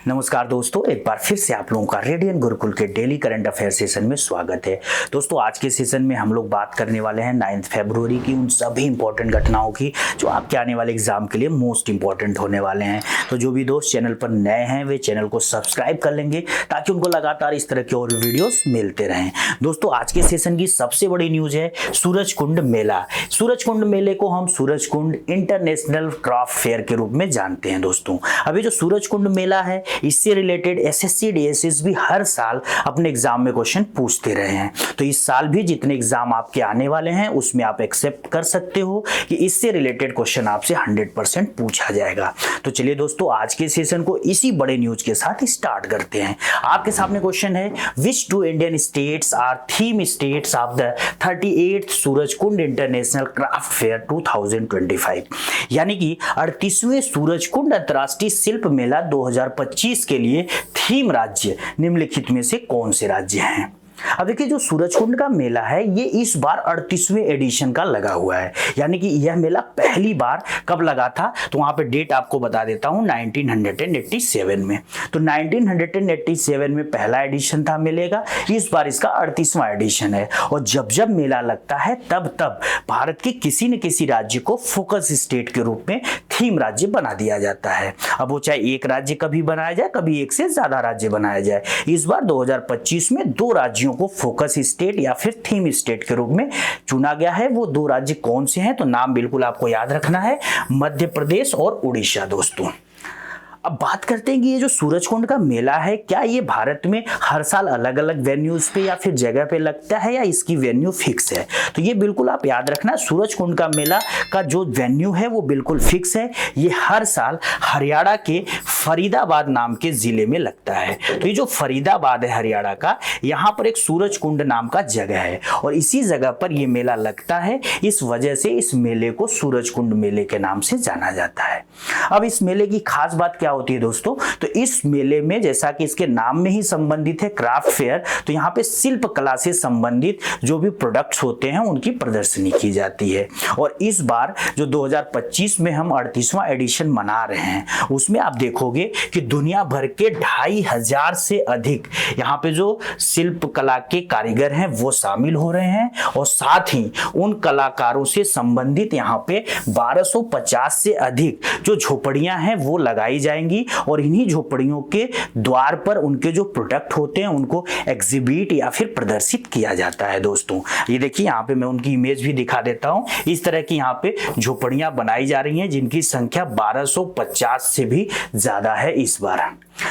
नमस्कार दोस्तों, एक बार फिर से आप लोगों का रेडियन गुरुकुल के डेली करंट अफेयर सेशन में स्वागत है। दोस्तों, आज के सेशन में हम लोग बात करने वाले हैं 9 फरवरी की उन सभी इंपॉर्टेंट घटनाओं की जो आपके आने वाले एग्जाम के लिए मोस्ट इंपॉर्टेंट होने वाले हैं। तो जो भी दोस्त चैनल पर नए हैं वे चैनल को सब्सक्राइब कर लेंगे ताकि उनको लगातार इस तरह के और वीडियोस मिलते रहें। दोस्तों, आज के सेशन की सबसे बड़ी न्यूज है सूरजकुंड मेला। सूरजकुंड मेले को हम सूरजकुंड इंटरनेशनल क्राफ्ट फेयर के रूप में जानते हैं। दोस्तों, अभी जो सूरजकुंड मेला है इससे रिलेटेड एसएससी डीएसएस भी हर साल अपने एग्जाम में क्वेश्चन पूछते रहे हैं। तो इस साल भी जितने एग्जाम आपके आने वाले हैं उसमें आप एक्सेप्ट कर सकते हो कि इससे रिलेटेड क्वेश्चन आपसे 100% पूछा जाएगा। तो चलिए दोस्तों, आज के सेशन को इसी बड़े न्यूज के साथ स्टार्ट करते हैं। आपके सामने क्वेश्चन है, which two Indian states are theme states of the 38th Surajkund international craft fair 2025। यानी कि 38वें सूरजकुंड अंतर्राष्ट्रीय शिल्प मेला 2025 के लिए थीम राज्य निम्नलिखित में से कौन से राज्य हैं? अब देखिए, जो सूरजकुंड का मेला है ये इस बार 38वें एडिशन का लगा हुआ है। यानी कि यह मेला पहली बार कब लगा था, तो वहां पे डेट आपको बता देता हूं, 1987 में। तो 1987 में पहला एडिशन था मेले का, इस बार इसका 38वां एडिशन है। और जब जब मेला लगता है तब तब भारत के किसी न किसी राज्य को फोकस स्टेट के रूप में थीम राज्य बना दिया जाता है। अब वो चाहे एक राज्य कभी बनाया जाए, कभी एक से ज्यादा राज्य बनाया जाए। इस बार 2025 में 2 राज्यों को फोकस स्टेट या फिर थीम स्टेट के रूप में चुना गया है। वो 2 राज्य कौन से हैं, तो नाम बिल्कुल आपको याद रखना है, मध्य प्रदेश और उड़ीसा। दोस्तों, अब बात करते हैं कि ये जो सूरजकुंड का मेला है, क्या ये भारत में हर साल अलग अलग वेन्यूज पे या फिर जगह पे लगता है या इसकी वेन्यू फिक्स है? तो ये बिल्कुल आप याद रखना, सूरजकुंड का मेला का जो वेन्यू है वो बिल्कुल फिक्स है। ये हर साल हरियाणा के फरीदाबाद नाम के जिले में लगता है। तो ये जो फरीदाबाद है हरियाणा का, यहाँ पर एक सूरजकुंड नाम का जगह है और इसी जगह पर यह मेला लगता है। इस वजह से इस मेले को सूरजकुंड मेले के नाम से जाना जाता है। अब इस मेले की खास बात क्या होती है दोस्तों, तो इस मेले में जैसा कि इसके नाम में ही संबंधित है क्राफ्ट फेयर, तो यहाँ पे शिल्प कला से संबंधित जो भी प्रोडक्ट्स होते हैं उनकी प्रदर्शनी की जाती है। और इस बार जो 2025 में हम 38वां एडिशन मना रहे हैं उसमें आप देखोगे कि दुनिया भर के 2500 से अधिक यहाँ पे जो शिल्प कला के कारीगर हैं वो शामिल हो रहे हैं। और साथ ही उन कलाकारों से संबंधित यहाँ पे 1250 से अधिक जो झोपड़ियां हैं वो लगाई जाएंगी और इन्हीं झोपड़ियों के द्वार पर उनके जो प्रोडक्ट होते हैं उनको एग्जिबिट या फिर प्रदर्शित किया जाता है। दोस्तों, ये देखिए, यहाँ पे मैं उनकी इमेज भी दिखा देता हूँ। इस तरह की यहाँ पे झोपड़ियां बनाई जा रही हैं जिनकी संख्या 1250 से भी ज्यादा है इस बार।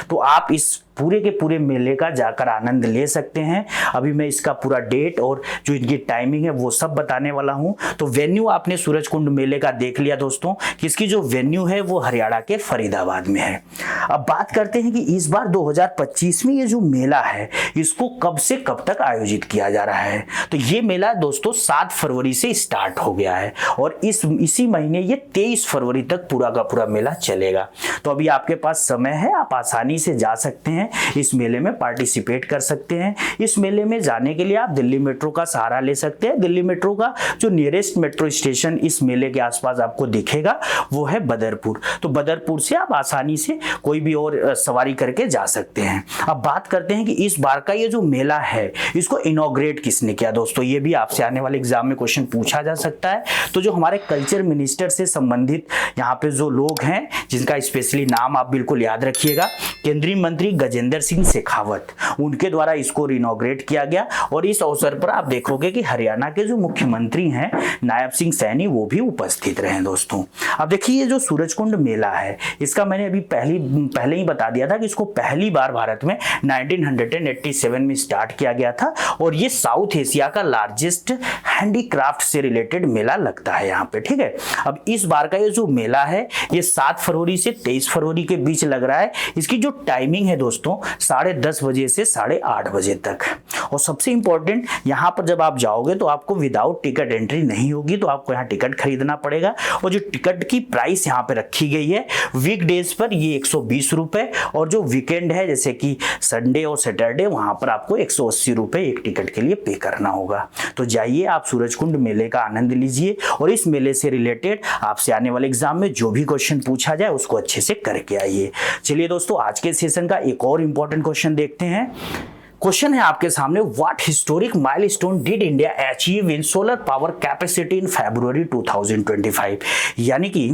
तो आप इस पूरे के पूरे मेले का जाकर आनंद ले सकते हैं। अभी मैं इसका पूरा डेट और जो इनकी टाइमिंग है वो सब बताने वाला हूं। तो वेन्यू आपने सूरजकुंड मेले का देख लिया दोस्तों, कि इसकी जो वेन्यू है वो हरियाणा के फरीदाबाद में है। अब बात करते हैं कि इस बार 2025 में ये जो मेला है इसको कब से कब तक आयोजित किया जा रहा है। तो ये मेला दोस्तों 7 फरवरी से स्टार्ट हो गया है और इसी महीने ये 23 फरवरी तक पूरा का पूरा मेला चलेगा। तो अभी आपके पास समय है, आप आसानी से जा सकते हैं, इस मेले में पार्टिसिपेट कर सकते हैं। इस मेले में जाने के लिए आप दिल्ली मेट्रो का सहारा ले सकते हैं। दिल्ली मेट्रो का जो नियरेस्ट मेट्रो स्टेशन इस मेले के आसपास आपको दिखेगा वो है बदरपुर। तो बदरपुर से आप आसानी से कोई भी और सवारी करके जा सकते हैं। अब बात करते हैं कि इस बार का ये जो मेला है इसको इनॉग्रेट किसने किया। दोस्तों, ये भी आपसे आने वाले एग्जाम में क्वेश्चन पूछा जा सकता है। तो जो हमारे कल्चर मिनिस्टर से संबंधित यहाँ पे जो लोग हैं जिनका स्पेशली नाम आप बिल्कुल याद रखिएगा, केंद्रीय मंत्री गजेंद्र सिंह शेखावत, उनके द्वारा इसको इनॉग्रेट किया गया। और इस अवसर पर आप देखोगे कि हरियाणा के जो मुख्यमंत्री हैं नायब सिंह सैनी वो भी उपस्थित रहे। दोस्तों, अब देखिए, ये जो सूरजकुंड मेला है इसका मैंने अभी पहले ही बता दिया था कि इसको पहली बार भारत में 1987 में स्टार्ट किया गया था और ये साउथ एशिया का लार्जेस्ट हैंडीक्राफ्ट से रिलेटेड मेला लगता है यहाँ पे। ठीक है, अब इस बार का ये जो मेला है ये 7 फरवरी से 23 फरवरी के बीच लग रहा है। इसकी जो टाइमिंग है दोस्तों 10:30 बजे से 8:30 बजे तक। और सबसे इंपॉर्टेंट, यहाँ पर जब आप जाओगे तो आपको विदाउट टिकट एंट्री नहीं होगी, तो आपको यहाँ टिकट खरीदना पड़ेगा। और जो टिकट की प्राइस यहाँ पे रखी गई है वीक डेज पर ये 120 रुपए, और जो वीकेंड है जैसे कि संडे और सैटरडे वहां पर आपको 180 रुपए एक टिकट के लिए पे करना होगा। तो जाइए आप सूरजकुंड मेले का आनंद लीजिए और इस मेले से रिलेटेड आपसे आने वाले एग्जाम में जो भी क्वेश्चन पूछा जाए उसको अच्छे से करके आइए। चलिए दोस्तों, आज के सेशन का एक और इंपॉर्टेंट क्वेश्चन देखते हैं। क्वेश्चन है आपके सामने, what historic milestone did India achieve in solar power capacity in February 2025। यानी कि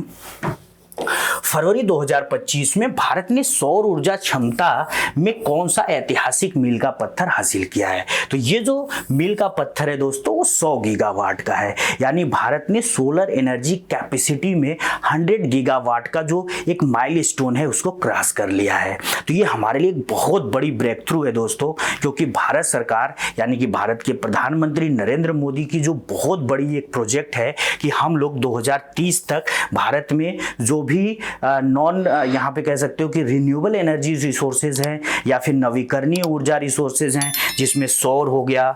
फरवरी 2025 में भारत ने सौर ऊर्जा क्षमता में कौन सा ऐतिहासिक मील का पत्थर हासिल किया है। तो ये जो मील का पत्थर है दोस्तों वो 100 गीगावाट का है। यानी भारत ने सोलर एनर्जी कैपेसिटी में 100 गीगावाट का जो एक माइलस्टोन है उसको क्रॉस कर लिया है। तो ये हमारे लिए एक बहुत बड़ी ब्रेक थ्रू है दोस्तों, क्योंकि भारत सरकार यानी कि भारत के प्रधानमंत्री नरेंद्र मोदी की जो बहुत बड़ी एक प्रोजेक्ट है कि हम लोग 2030 तक भारत में जो भी नॉन यहाँ पे कह सकते हो कि रिन्यूएबल एनर्जी रिसोर्सेज हैं या फिर नवीकरणीय ऊर्जा रिसोर्सेज हैं, जिसमें सौर हो गया,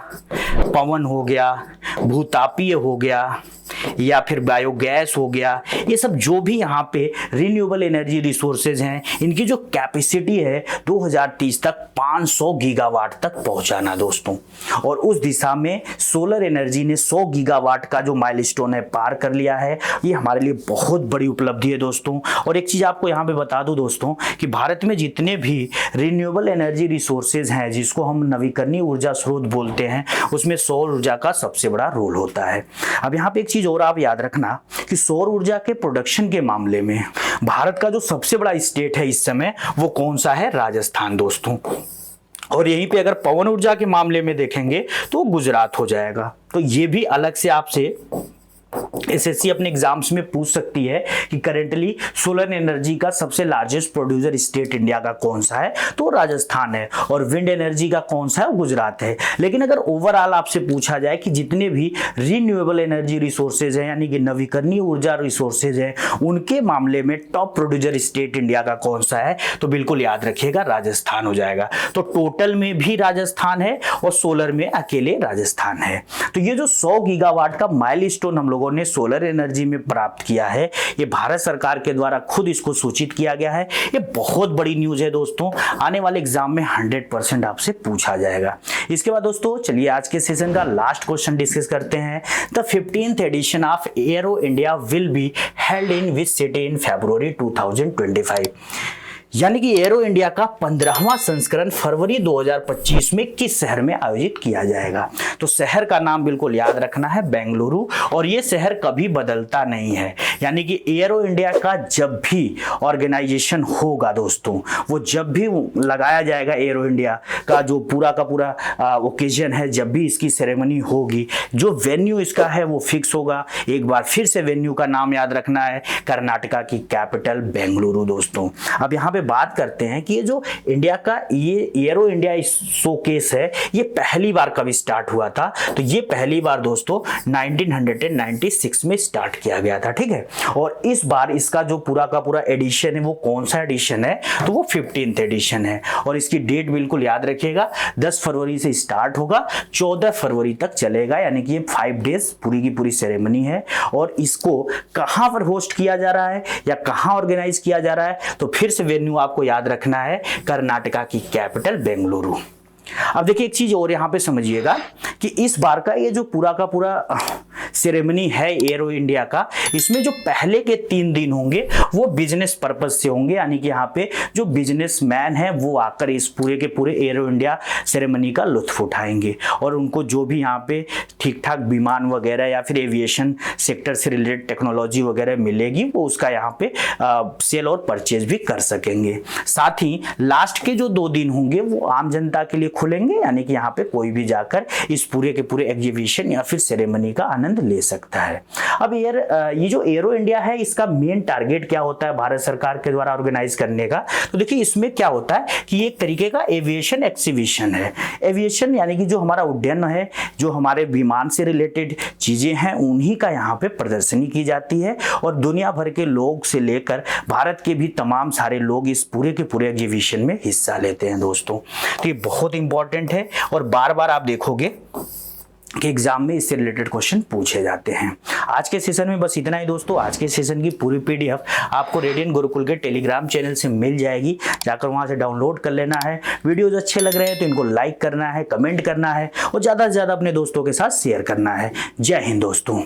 पवन हो गया, भूतापीय हो गया या फिर बायोगैस हो गया, ये सब जो भी यहाँ पे रिन्यूएबल एनर्जी रिसोर्सेज हैं इनकी जो कैपेसिटी है 2030 तक 500 गीगावाट तक पहुंचाना दोस्तों। और उस दिशा में सोलर एनर्जी ने 100 गीगावाट का जो माइलस्टोन है पार कर लिया है। ये हमारे लिए बहुत बड़ी उपलब्धि है दोस्तों। और एक चीज आपको यहाँ पे बता दूं दोस्तों कि भारत में जितने भी रिन्यूएबल एनर्जी रिसोर्सेज हैं जिसको हम नवीकरणीय ऊर्जा स्रोत बोलते हैं, उसमें सौर ऊर्जा का सबसे बड़ा रोल होता है। अब यहाँ पे एक चीज और आप याद रखना कि सौर ऊर्जा के प्रोडक्शन के मामले में भारत का जो सबसे बड़ा स्टेट है इस समय वो कौन सा है, राजस्थान दोस्तों। और यहीं पे अगर पवन ऊर्जा के मामले में देखेंगे तो गुजरात हो जाएगा। तो ये भी अलग से आपसे एसएससी अपने एग्जाम्स में पूछ सकती है कि करेंटली सोलर एनर्जी का सबसे लार्जेस्ट प्रोड्यूसर स्टेट इंडिया का कौन सा है, तो राजस्थान है। और विंड एनर्जी का कौन सा है, गुजरात है। लेकिन अगर ओवरऑल आपसे पूछा जाए कि जितने भी रिन्यूएबल एनर्जी रिसोर्सेज हैं यानी कि नवीकरणीय ऊर्जा रिसोर्सेज हैं उनके मामले में टॉप प्रोड्यूसर स्टेट इंडिया का कौन सा है, तो बिल्कुल याद रखिएगा राजस्थान हो जाएगा। तो टोटल में भी राजस्थान है और सोलर में अकेले राजस्थान है। तो ये जो 100 गीगावाट का माइलस्टोन हम लोगों ने सोलर एनर्जी में प्राप्त किया है, ये भारत सरकार के द्वारा खुद इसको सूचित किया गया है। ये बहुत बड़ी न्यूज है दोस्तों, आने वाले एग्जाम में 100% आपसे पूछा जाएगा। इसके बाद दोस्तों चलिए आज के सेशन का लास्ट क्वेश्चन डिस्कस करते हैं। The 15th edition of Aero India will be held in which city in February 2025। यानी कि एरो इंडिया का 15वां संस्करण फरवरी 2025 में किस शहर में आयोजित किया जाएगा। तो शहर का नाम बिल्कुल याद रखना है बेंगलुरु, और ये शहर कभी बदलता नहीं है। यानी कि एरो इंडिया का जब भी ऑर्गेनाइजेशन होगा दोस्तों, वो जब भी लगाया जाएगा एरो इंडिया का जो पूरा का पूरा ओकेजन है, जब भी इसकी सेरेमनी होगी, जो वेन्यू इसका है वो फिक्स होगा। एक बार फिर से वेन्यू का नाम याद रखना है, कर्नाटका की कैपिटल बेंगलुरु दोस्तों। अब यहाँ बात करते हैं कि ये जो इंडिया का ये एरो इंडिया शोकेस है ये पहली बार कभी स्टार्ट हुआ था। तो ये पहली बार दोस्तों 1996 में स्टार्ट किया गया था, ठीक है। और इस बार इसका जो पूरा का पूरा एडिशन है वो कौन सा एडिशन है, तो वो 15th एडिशन है। और इसकी डेट बिल्कुल याद रखिएगा, 10 फरवरी से स्टार्ट होगा, 14 फरवरी तक चलेगा। यानी कि ये 5 डेज पूरी की पूरी सेरेमनी है। और इसको कहां पर होस्ट किया जा रहा है या कहां ऑर्गेनाइज किया जा रहा है, तो फिर से वेन्यू आपको याद रखना है, कर्नाटका की कैपिटल बेंगलुरु। अब देखिए एक चीज और यहां पे समझिएगा कि इस बार का ये जो पूरा का पूरा सेरेमनी है एरो इंडिया का, इसमें जो पहले के 3 दिन होंगे वो बिजनेस पर्पज से होंगे। यानी कि यहाँ पे जो बिजनेसमैन है वो आकर इस पूरे के पूरे एरो इंडिया सेरेमनी का लुत्फ उठाएंगे, और उनको जो भी यहाँ पे ठीक ठाक विमान वगैरह या फिर एविएशन सेक्टर से रिलेटेड टेक्नोलॉजी वगैरह मिलेगी वो उसका यहाँ पे सेल और परचेज भी कर सकेंगे। साथ ही लास्ट के जो 2 दिन होंगे वो आम जनता के लिए खुलेंगे। यानी कि यहाँ पे कोई भी जाकर इस पूरे के पूरे एग्जीबिशन या फिर सेरेमनी का आनंद ले सकता है। अब ये जो एरो इंडिया है, इसका मेन टारगेट क्या होता है भारत सरकार के द्वारा ऑर्गेनाइज करने का? तो देखिए इसमें क्या होता है कि एक तरीके का एविएशन एक्सिबिशन है। एविएशन यानी कि जो हमारा उड्डयन है, जो हमारे विमान से रिलेटेड चीजें हैं, उन्हीं का यहाँ पे प्रदर्शनी की जाती है और दुनिया भर के लोग से लेकर भारत के भी तमाम सारे लोग इस पूरे के पूरे एग्जीबिशन में हिस्सा लेते हैं दोस्तों। तो ये बहुत इंपॉर्टेंट है और बार बार आप देखोगे कि एग्जाम में इससे रिलेटेड क्वेश्चन पूछे जाते हैं। आज के सेशन में बस इतना ही दोस्तों। आज के सेशन की पूरी पीडीएफ आपको रेडियन गुरुकुल के टेलीग्राम चैनल से मिल जाएगी, जाकर वहां से डाउनलोड कर लेना है। वीडियोज अच्छे लग रहे हैं तो इनको लाइक करना है, कमेंट करना है और ज़्यादा से ज़्यादा अपने दोस्तों के साथ शेयर करना है। जय हिंद दोस्तों।